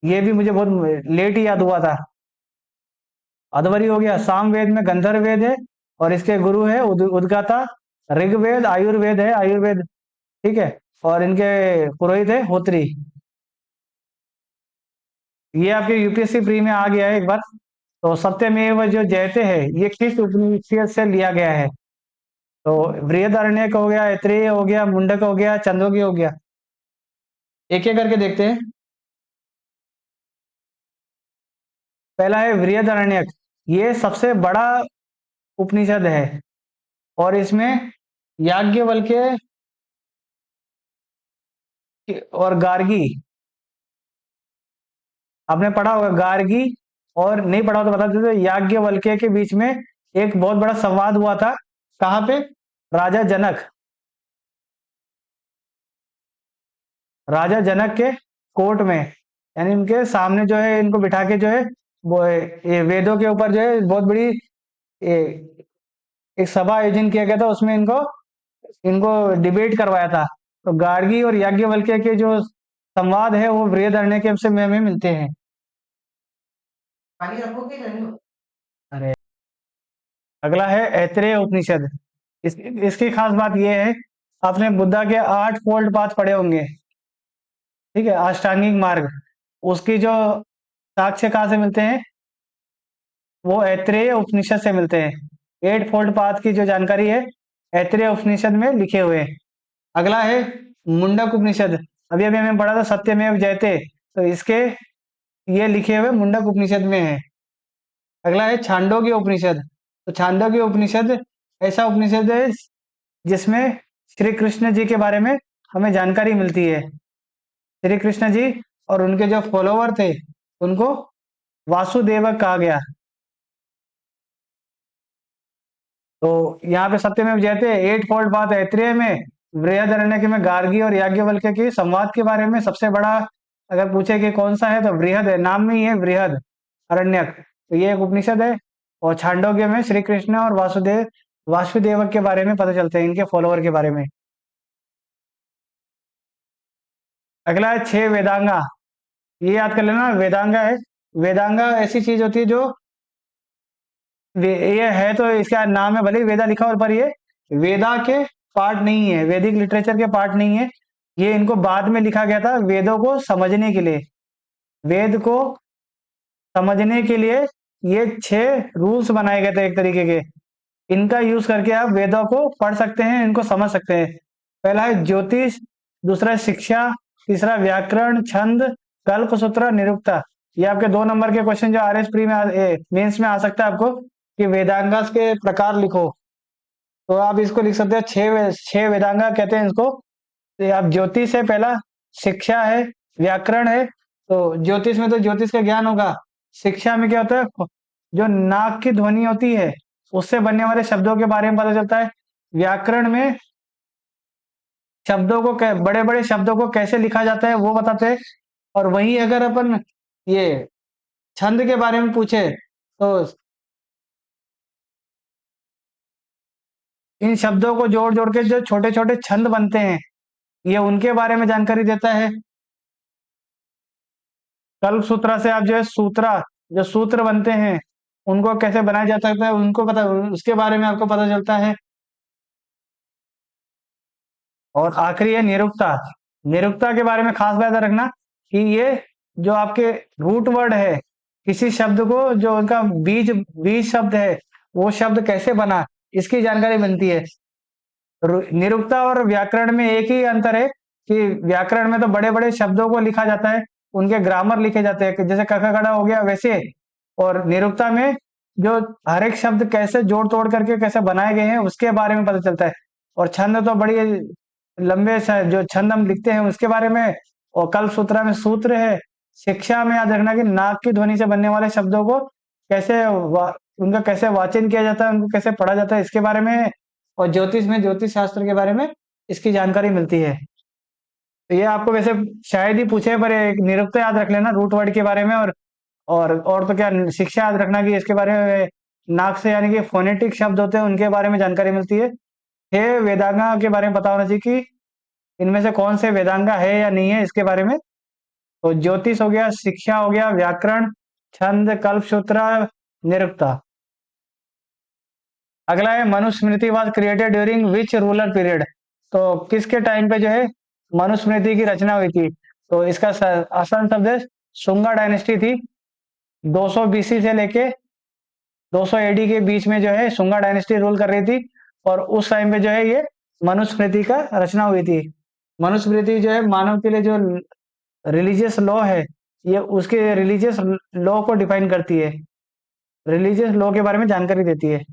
ये भी मुझे बहुत लेट ही याद हुआ था। अधवर्यु हो गया। सामवेद में गंधर्व वेद है और इसके गुरु है उद्गाता। ऋग्वेद आयुर्वेद है, आयुर्वेद, ठीक है। और इनके पुरोहित है होत्री। ये आपके यूपीएससी प्री में आ गया है एक बार। तो सत्यमेव जो जयते है, ये किस उपनिषद से लिया गया है? तो बृहदारण्यक हो गया, ऐत्रेय हो गया, मुंडक हो गया, छंदोग्य हो गया। एक एक करके देखते हैं। पहला है बृहदारण्यक। ये सबसे बड़ा उपनिषद है। और इसमें याज्ञवल्क्य और गार्गी, आपने पढ़ा होगा गार्गी। और नहीं पढ़ा हो तो बता देते, याज्ञवल्क्य के बीच में एक बहुत बड़ा संवाद हुआ था। कहाँ पे? राजा जनक, राजा जनक के कोर्ट में, यानी इनके सामने जो है इनको बिठा के जो है वो ये वेदों के ऊपर जो है बहुत बड़ी एक सभा आयोजन किया गया था। उसमें इनको इनको डिबेट करवाया था। तो गार्गी और याज्ञवल्क्य के जो संवाद है वो बृहदारण्यक से में हमें मिलते हैं। अरे, अगला है ऐत्रेय उपनिषद। इसकी खास बात यह है, आपने बुद्धा के 8 फोल्ड पाथ पढ़े होंगे, ठीक है, अष्टांगिक मार्ग। उसकी जो साक्ष्य कहाँ से मिलते हैं, वो ऐत्रेय उपनिषद से मिलते हैं। एट फोल्ड पाथ की जो जानकारी है ऐत्रेय उपनिषद में लिखे हुए हैं। अगला है मुंडक उपनिषद। अभी अभी हमें पढ़ा था सत्यमेव जयते, तो इसके ये लिखे हुए मुंडक उपनिषद में है। अगला है छांदोग्य उपनिषद। तो छांदोग्य उपनिषद ऐसा उपनिषद है जिसमें श्री कृष्ण जी के बारे में हमें जानकारी मिलती है। श्री कृष्ण जी और उनके जो फॉलोवर थे उनको वासुदेवक कहा गया। तो यहाँ पे सत्यमेव जयते एट फोल्ड पाथ ऐत्रेय में, बृहदारण्यक में गार्गी और याज्ञवल्क्य की संवाद के बारे में सबसे बड़ा अगर पूछे कि कौन सा है तो बृहद है, नाम में ही है बृहद अरण्यक। तो ये एक उपनिषद है। और छांदोग्य में श्री कृष्ण और वासुदेवक के बारे में पता चलते हैं, इनके फॉलोवर के बारे में। अगला है 6 वेदांगा। ये याद कर लेना, वेदांगा है। वेदांगा ऐसी चीज होती है जो ये है तो इसका नाम है, भले ही वेदा लिखा और पर ये वेदा के पार्ट नहीं है, वैदिक लिटरेचर के पार्ट नहीं है। ये इनको बाद में लिखा गया था वेदों को समझने के लिए। वेद को समझने के लिए ये 6 रूल्स बनाए गए थे एक तरीके के। इनका यूज करके आप वेदों को पढ़ सकते हैं, इनको समझ सकते हैं। पहला है ज्योतिष, दूसरा है शिक्षा, तीसरा व्याकरण, छंद, कल्पसूत्र, निरुक्ता। ये आपके 2 नंबर के क्वेश्चन जो आरएस प्री में मेंस में आ सकता है आपको, कि वेदांगास के प्रकार लिखो। तो आप इसको लिख सकते हो, 6 वेदांगा कहते हैं इसको। तो आप ज्योतिष है पहला, शिक्षा है, व्याकरण है, तो ज्योतिष में तो ज्योतिष का ज्ञान होगा। शिक्षा में क्या होता है, जो नाक की ध्वनि होती है उससे बनने वाले शब्दों के बारे में पता चलता है। व्याकरण में शब्दों को बड़े बड़े शब्दों को कैसे लिखा जाता है वो बताते हैं। और वहीं अगर अपन ये छंद के बारे में पूछे तो इन शब्दों को जोड़ जोड़ के जो छोटे छोटे छंद बनते हैं, ये उनके बारे में जानकारी देता है। कल्प सूत्र से आप जो है सूत्रा, जो सूत्र बनते हैं उनको कैसे बनाया जा सकता है उनको पता, उसके बारे में आपको पता चलता है। और आखिरी है निरुक्ता। निरुक्ता के बारे में खास बात रखना कि ये जो आपके रूट वर्ड है, किसी शब्द को जो उनका बीज बीज शब्द है वो शब्द कैसे बना, इसकी जानकारी मिलती है। निरुक्ता और व्याकरण में एक ही अंतर है कि व्याकरण में तो बड़े बड़े शब्दों को लिखा जाता है, उनके ग्रामर लिखे जाते हैं, जैसे कखा खड़ा हो गया वैसे। और निरुक्ता में जो हर एक शब्द कैसे जोड़ तोड़ करके कैसे बनाए गए हैं उसके बारे में पता चलता है। और छंद तो बड़ी लंबे जो छंद हम लिखते हैं उसके बारे में। और कल्प सूत्र में सूत्र है। शिक्षा में याद रखना कि नाक की ध्वनि से बनने वाले शब्दों को कैसे उनका कैसे वाचन किया जाता है, उनको कैसे पढ़ा जाता है, इसके बारे में। और ज्योतिष में ज्योतिष शास्त्र के बारे में इसकी जानकारी मिलती है। तो ये आपको वैसे शायद ही पूछे, पर एक निरुक्त याद रख लेना रूट वर्ड के बारे में। और तो क्या, शिक्षा याद रखना कि इसके बारे में नाक से यानी कि फोनेटिक शब्द होते हैं उनके बारे में जानकारी मिलती है। 6 वेदांगा के बारे में पता होना चाहिए कि इनमें से कौन से वेदांगा है या नहीं है इसके बारे में। तो ज्योतिष हो गया, शिक्षा हो गया, व्याकरण, छंद, कल्पसूत्र, निरुक्ता। अगला है Manusmriti was created during which ruler period. तो किसके टाइम पे जो है मनुस्मृति की रचना हुई थी। तो इसका आसान शब्द है शुंगा डायनेस्टी थी। 200 बीसी से लेके 200 एडी के बीच में जो है शुंगा डायनेस्टी रूल कर रही थी। और उस टाइम पे जो है ये मनुस्मृति का रचना हुई थी। मनुस्मृति जो है मानव के लिए जो रिलीजियस लॉ है, ये उसके रिलीजियस लॉ को डिफाइन करती है, रिलीजियस लॉ के बारे में जानकारी देती है।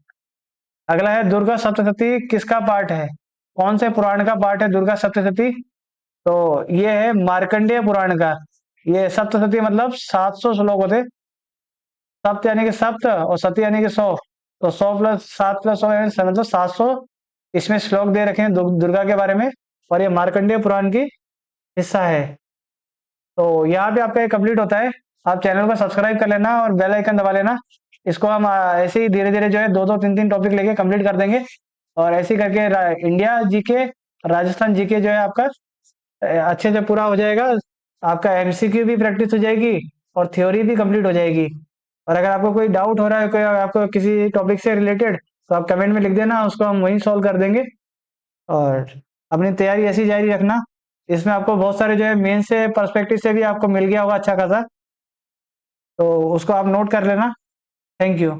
अगला है दुर्गा सप्तशती किसका पार्ट है, कौन से पुराण का पार्ट है दुर्गा सप्तशती। तो ये है मार्कंडेय पुराण का। ये सप्तशती मतलब 700 श्लोक होते। सप्त यानी कि सप्त और सती यानी कि 100। तो 100 प्लस 7 प्लस 100 यानी मतलब 700 इसमें श्लोक दे रखे हैं दुर्गा के बारे में। और ये मार्कंडेय पुराण की हिस्सा है। तो यहाँ पे आपका ये कंप्लीट होता है। आप चैनल को सब्सक्राइब कर लेना और बेल आइकन दबा लेना। इसको हम ऐसे ही धीरे धीरे जो है 2-2 3-3 टॉपिक लेके कंप्लीट कर देंगे। और ऐसे ही करके इंडिया जीके, राजस्थान जीके जो है आपका अच्छे से पूरा हो जाएगा। आपका एमसीक्यू भी प्रैक्टिस हो जाएगी और थ्योरी भी कंप्लीट हो जाएगी। और अगर आपको कोई डाउट हो रहा है, कोई आपको किसी टॉपिक से रिलेटेड, तो आप कमेंट में लिख देना, उसको हम वहीं सॉल्व कर देंगे। और अपनी तैयारी ऐसी जारी रखना। इसमें आपको बहुत सारे जो है मेन से पर्सपेक्टिव से भी आपको मिल गया होगा अच्छा खासा, तो उसको आप नोट कर लेना। Thank you.